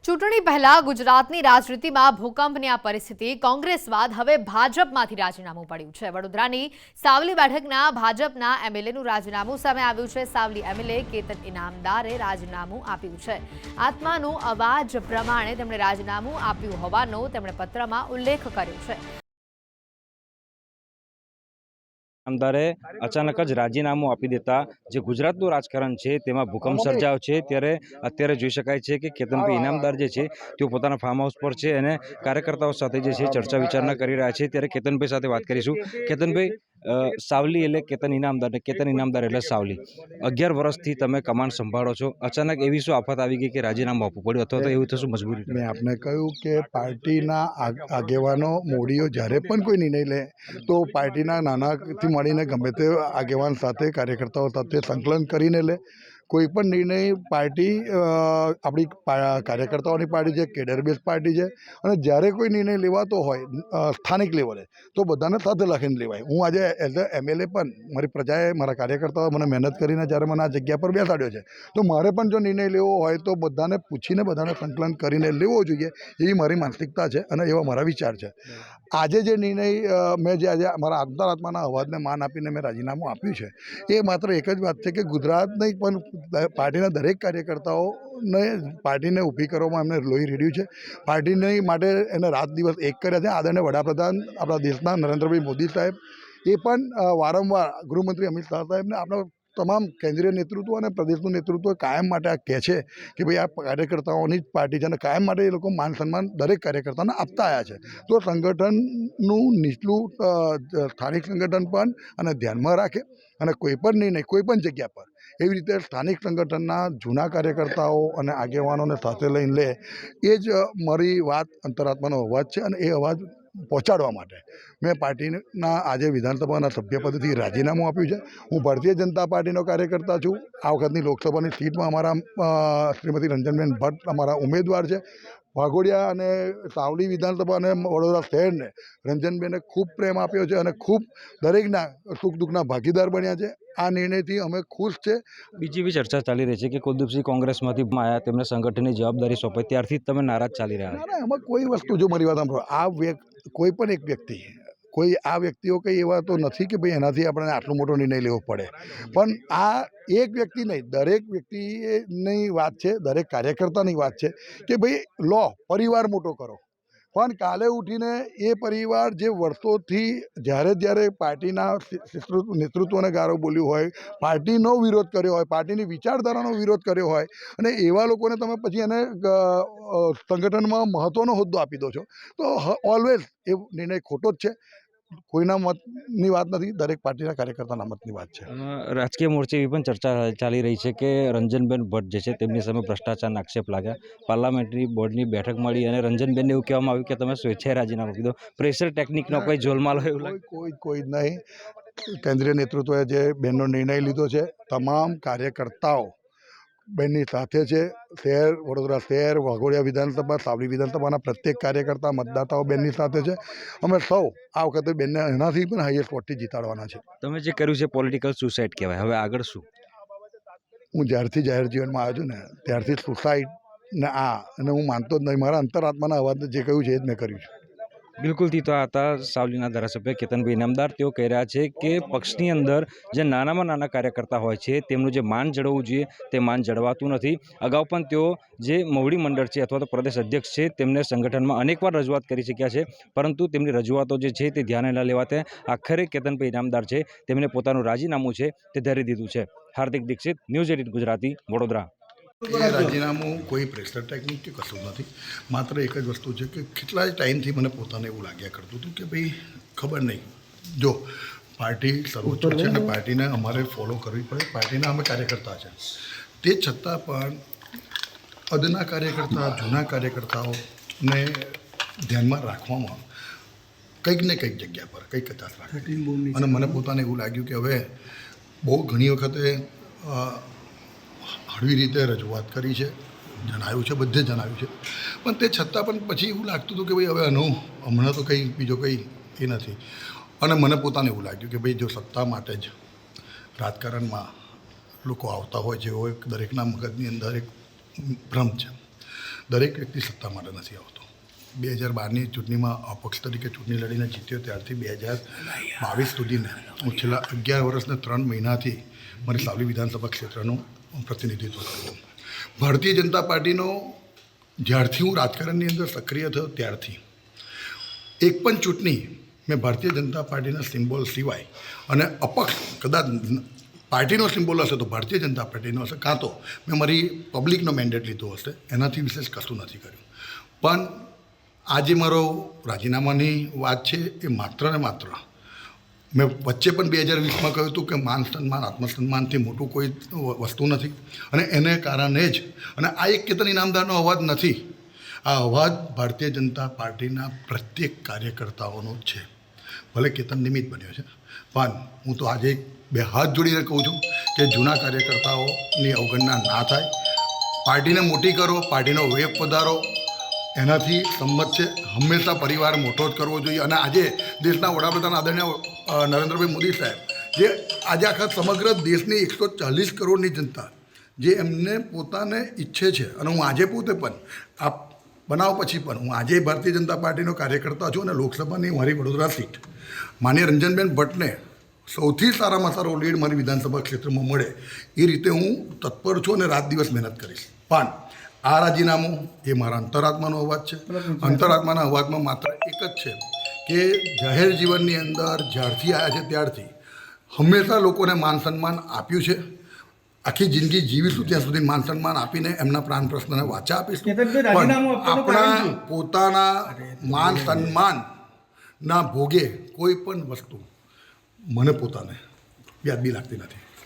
ચૂંટણી પહેલા ગુજરાતની રાજનીતિમાં ભૂકંપની આ પરિસ્થિતિ કોંગ્રેસ બાદ હવે ભાજપમાંથી રાજીનામું પડ્યું છે। વડોદરાની સાવલી બેઠકના ભાજપના એમએલએનું રાજીનામું સામે આવ્યું છે। સાવલી એમએલએ કેતન ઇનામદારે રાજીનામું આપ્યું છે। આત્માનું અવાજ પ્રમાણે તેમણે રાજીનામું આપ્યું હોવાનો તેમણે પત્રમાં ઉલ્લેખ કર્યો છે। ઇનામદારે અચાનક જ રાજીનામું આપી દેતા જે ગુજરાતનું રાજકારણ છે તેમાં ભૂકંપ સર્જાયો છે। ત્યારે અત્યારે જોઈ શકાય છે કે કેતનભાઈ ઇનામદાર જે છે તેઓ પોતાના ફાર્મ હાઉસ પર છે અને કાર્યકર્તાઓ સાથે જે છે ચર્ચા વિચારણા કરી રહ્યા છે। ત્યારે કેતનભાઈ સાથે વાત કરીશું। કેતનભાઈ, સાવલી એટલે કેતન ઇનામદાર ને કેતન ઇનામદાર એટલે સાવલી, 11 વર્ષથી તમે કમાન્ડ સંભાળો છો, અચાનક એવી શું આફત આવી ગઈ કે રાજીનામું આપવું પડ્યું, અથવા તો એવું થશું મજબૂરી? મેં આપને કહ્યું કે પાર્ટીના આગેવાનો મોડીઓ જ્યારે પણ કોઈ નિર્ણય લે તો પાર્ટીના નાનાથી મળીને ગમે તે આગેવાન સાથે કાર્યકર્તાઓ સાથે સંકલન કરીને લે। કોઈ પણ નિર્ણય પાર્ટી આપણી કાર્યકર્તાઓની પાર્ટી છે, કેડર બેઝ પાર્ટી છે, અને જ્યારે કોઈ નિર્ણય લેવાતો હોય સ્થાનિક લેવલે તો બધાને સાથે લખીને લેવાય। હું આજે એઝ અ એમએલએ પણ મારી પ્રજાએ, મારા કાર્યકર્તાઓએ મને મહેનત કરીને જ્યારે મને આ જગ્યા પર બેસાડ્યો છે તો મારે પણ જો નિર્ણય લેવો હોય તો બધાને પૂછીને બધાને સંકલન કરીને લેવો જોઈએ, એવી મારી માનસિકતા છે અને એવા મારા વિચાર છે। આજે જે નિર્ણય મેં જે આજે મારા અંતરાત્માના અવાજને માન આપીને મેં રાજીનામું આપ્યું છે એ માત્ર એક જ વાત છે કે ગુજરાતની પણ પાર્ટીના દરેક કાર્યકર્તાઓને પાર્ટીને ઊભી કરવામાં એમને લોહી રેડ્યું છે। પાર્ટીને માટે એને રાત દિવસ એક કર્યા છે। આદરણીય વડાપ્રધાન આપણા દેશના નરેન્દ્રભાઈ મોદી સાહેબ એ પણ વારંવાર ગૃહમંત્રી અમિત શાહ સાહેબને આપણા તમામ કેન્દ્રીય નેતૃત્વ અને પ્રદેશનું નેતૃત્વ કાયમ માટે આ કહે છે કે ભાઈ આ કાર્યકર્તાઓની જ પાર્ટી છે અને કાયમ માટે એ લોકો માન સન્માન દરેક કાર્યકર્તાને આપતા આવ્યા છે। તો સંગઠનનું નીચલું સ્થાનિક સંગઠન પણ અને ધ્યાનમાં રાખે અને કોઈ પણ નિર્ણય કોઈ પણ જગ્યા પર એવી રીતે સ્થાનિક સંગઠનના જૂના કાર્યકર્તાઓ અને આગેવાનોને સાથે લઈને લે, એ જ મારી વાત અંતરાત્માનો અવાજ છે અને એ અવાજ પહોંચાડવા માટે મેં પાર્ટીના આજે વિધાનસભાના સભ્યપદથી રાજીનામું આપ્યું છે। હું ભારતીય જનતા પાર્ટીનો કાર્યકર્તા છું। આ વખતની લોકસભાની સીટમાં અમારા શ્રીમતી રંજનબેન ભટ્ટ અમારા ઉમેદવાર છે। વાઘોડિયા અને સાવલી વિધાનસભા અને વડોદરા શહેરને રંજનબેને ખૂબ પ્રેમ આપ્યો છે અને ખૂબ દરેકના સુખ દુઃખના ભાગીદાર બન્યા છે। આ નિર્ણયથી અમે ખુશ છે। બીજી એવી ચર્ચા ચાલી રહી છે કે કુલદીપસિંહ કોંગ્રેસમાંથી આવ્યા, તેમને સંગઠનની જવાબદારી સોંપાઈ, ત્યારથી જ તમે નારાજ ચાલી રહ્યા છો? ના, એમાં કોઈ વસ્તુ, જો મારી વાત સાંભળો, કોઈ પણ એક વ્યક્તિ, કોઈ આ વ્યક્તિઓ કંઈ એવા તો નથી કે ભાઈ એનાથી આપણે આટલો મોટો નિર્ણય લેવો પડે, પણ આ એક વ્યક્તિ નહીં, દરેક વ્યક્તિની વાત છે, દરેક કાર્યકર્તાની વાત છે કે ભાઈ લો, પરિવાર મોટો કરો, પણ કાલે ઉઠીને એ પરિવાર જે વર્ષોથી જ્યારે પાર્ટીના નેતૃત્વને ગારો બોલ્યું હોય, પાર્ટીનો વિરોધ કર્યો હોય, પાર્ટીની વિચારધારાનો વિરોધ કર્યો હોય, અને એવા લોકોને તમે પછી એને સંગઠનમાં મહત્ત્વનો હોદ્દો આપી દો છો તો ઓલવેઝ એ નિર્ણય ખોટો જ છે। કોઈના મતની વાત નથી, દરેક પાર્ટીના કાર્યકર્તાના મતની વાત છે। રાજકીય મોરચે એવી પણ ચર્ચા ચાલી રહી છે કે રંજનબેન ભટ્ટ જે છે તેમની સામે ભ્રષ્ટાચારના આક્ષેપ લાગ્યા, પાર્લામેન્ટરી બોર્ડની બેઠક મળી અને રંજનબેનને એવું કહેવામાં આવ્યું કે તમે સ્વેચ્છાએ રાજીનામું આપી દો, પ્રેશર ટેકનિકનો કોઈ ઝોલમાલ હોય એવું લાગે? કોઈ નહીં। કેન્દ્રીય નેતૃત્વએ જે બેનનો નિર્ણય લીધો છે, તમામ કાર્યકર્તાઓ બેનની સાથે છે। શહેર, વડોદરા શહેર, વાઘોડિયા વિધાનસભા, સાવલી વિધાનસભાના પ્રત્યેક કાર્યકર્તા, મતદાતાઓ બેનની સાથે છે। અમે સૌ આ વખતે બેનને એનાથી પણ હાઈએસ્ટ વોટથી જીતાડવાના છે। તમે જે કર્યું છે પોલિટિકલ સુસાઇડ કહેવાય, હવે આગળ શું? હું જ્યારથી જાહેર જીવનમાં આવ્યો છું ને ત્યારથી સુસાઇડ ને અને હું માનતો જ નહીં। મારા અંતરાત્માના અવાજને જે કહ્યું છે એ જ મેં કર્યું છે। બિલકુલથી તો આ હતા સાવલીના ધારાસભ્ય કેતનભાઈ ઇનામદાર। તેઓ કહી રહ્યા છે કે પક્ષની અંદર જે નાનામાં નાના કાર્યકર્તા હોય છે તેમનું જે માન જળવવું જોઈએ તે માન જળવાતું નથી। અગાઉ પણ તેઓ જે મોવડી મંડળ છે અથવા તો પ્રદેશ અધ્યક્ષ છે તેમને સંગઠનમાં અનેકવાર રજૂઆત કરી ચૂક્યા છે, પરંતુ તેમની રજૂઆતો જે છે તે ધ્યાને ન લેવાતા આખરે કેતનભાઈ ઇનામદાર છે તેમને પોતાનું રાજીનામું છે તે ધરી દીધું છે। હાર્દિક દીક્ષિત, ન્યૂઝ 18 ગુજરાતી, વડોદરા। એ રાજીનામું કોઈ પ્રેશર ટેકનિક કે કશું નથી, માત્ર એક જ વસ્તુ છે કે કેટલાય ટાઈમથી મને પોતાને એવું લાગ્યા કરતું હતું કે ભાઈ ખબર નહીં, જો પાર્ટી સર્વોચ્ચ છે અને પાર્ટીને અમારે ફોલો કરવી પડે, પાર્ટીના અમે કાર્યકર્તા છે, તે છતાં પણ અદના કાર્યકર્તા, જૂના કાર્યકર્તાઓને ધ્યાનમાં રાખવામાં કંઈક ને કંઈક જગ્યા પર કંઈક કચાશ રાખે અને મને પોતાને એવું લાગ્યું કે હવે બહુ ઘણી વખતે હળવી રીતે રજૂઆત કરી છે, જણાવ્યું છે, બધે જણાવ્યું છે, પણ તે છતાં પણ પછી એવું લાગતું હતું કે ભાઈ હવે હમણાં તો કંઈ બીજો કંઈ એ નથી। અને મને પોતાને એવું લાગ્યું કે ભાઈ જો સત્તા માટે જ રાજકારણમાં લોકો આવતા હોય છે, એવો એક દરેકના મગજની અંદર એક ભ્રમ છે। દરેક વ્યક્તિ સત્તા માટે નથી આવતો. 2012ની ચૂંટણીમાં અપક્ષ તરીકે ચૂંટણી લડીને જીત્યો ત્યારથી 2022 સુધીને હું છેલ્લા 11 વર્ષને 3 મહિનાથી મારી સાવલી વિધાનસભા ક્ષેત્રનું પ્રતિનિધિત્વ કરું છું. ભારતીય જનતા પાર્ટીનો જ્યારથી હું રાજકારણની અંદર સક્રિય થયો ત્યારથી એક પણ ચૂંટણી મેં ભારતીય જનતા પાર્ટીના સિમ્બોલ સિવાય અને અપક્ષ કદાચ પાર્ટીનો સિમ્બોલ હશે તો ભારતીય જનતા પાર્ટીનો હશે, કાં તો મેં મારી પબ્લિકનો મેન્ડેટ લીધો હશે, એનાથી વિશેષ કશું નથી કર્યું. પણ આજે મારો રાજીનામાની વાત છે એ માત્ર ને માત્ર મેં વચ્ચે પણ 2020માં કહ્યું હતું કે માન સન્માન આત્મસન્માનથી મોટું કોઈ વસ્તુ નથી અને એને કારણે જ અને આ એક કેતન ઇનામદારનો અવાજ નથી, આ અવાજ ભારતીય જનતા પાર્ટીના પ્રત્યેક કાર્યકર્તાઓનો જ છે. ભલે કેતન નિમિત્ત બન્યો છે પણ હું તો આજે 2 હાથ જોડીને કહું છું કે જૂના કાર્યકર્તાઓની અવગણના ના થાય. પાર્ટીને મોટી કરો, પાર્ટીનો વેગ વધારો, એનાથી સંમત છે. હંમેશા પરિવાર મોટો જ કરવો જોઈએ. અને આજે દેશના વડાપ્રધાન આદરણીય નરેન્દ્રભાઈ મોદી સાહેબ જે આજે આખા સમગ્ર દેશની 140 કરોડની જનતા જે એમને પોતાને ઈચ્છે છે અને હું આજે પોતે પણ આ બનાવ પછી પણ હું આજે ભારતીય જનતા પાર્ટીનો કાર્યકર્તા છું અને લોકસભાની મારી વડોદરા સીટ માનીય રંજનબેન ભટ્ટને સૌથી સારામાં સારો લીડ મારી વિધાનસભા ક્ષેત્રમાં મળે એ રીતે હું તત્પર છું અને રાત દિવસ મહેનત કરીશ. પણ આ રાજીનામું એ મારા અંતરાત્માનો અવાજ છે. અંતરાત્માના અવાજમાં માત્ર એક જ છે કે જાહેર જીવનની અંદર જ્યારથી આવ્યા છે ત્યારથી હંમેશા લોકોને માન સન્માન આપ્યું છે. આખી જિંદગી જીવીશું ત્યાં સુધી માન સન્માન આપીને એમના પ્રાણ પ્રશ્નને વાચા આપીશું. પણ આપણા પોતાના માન સન્માનના ભોગે કોઈ પણ વસ્તુ મને પોતાને વ્યાજબી લાગતી નથી.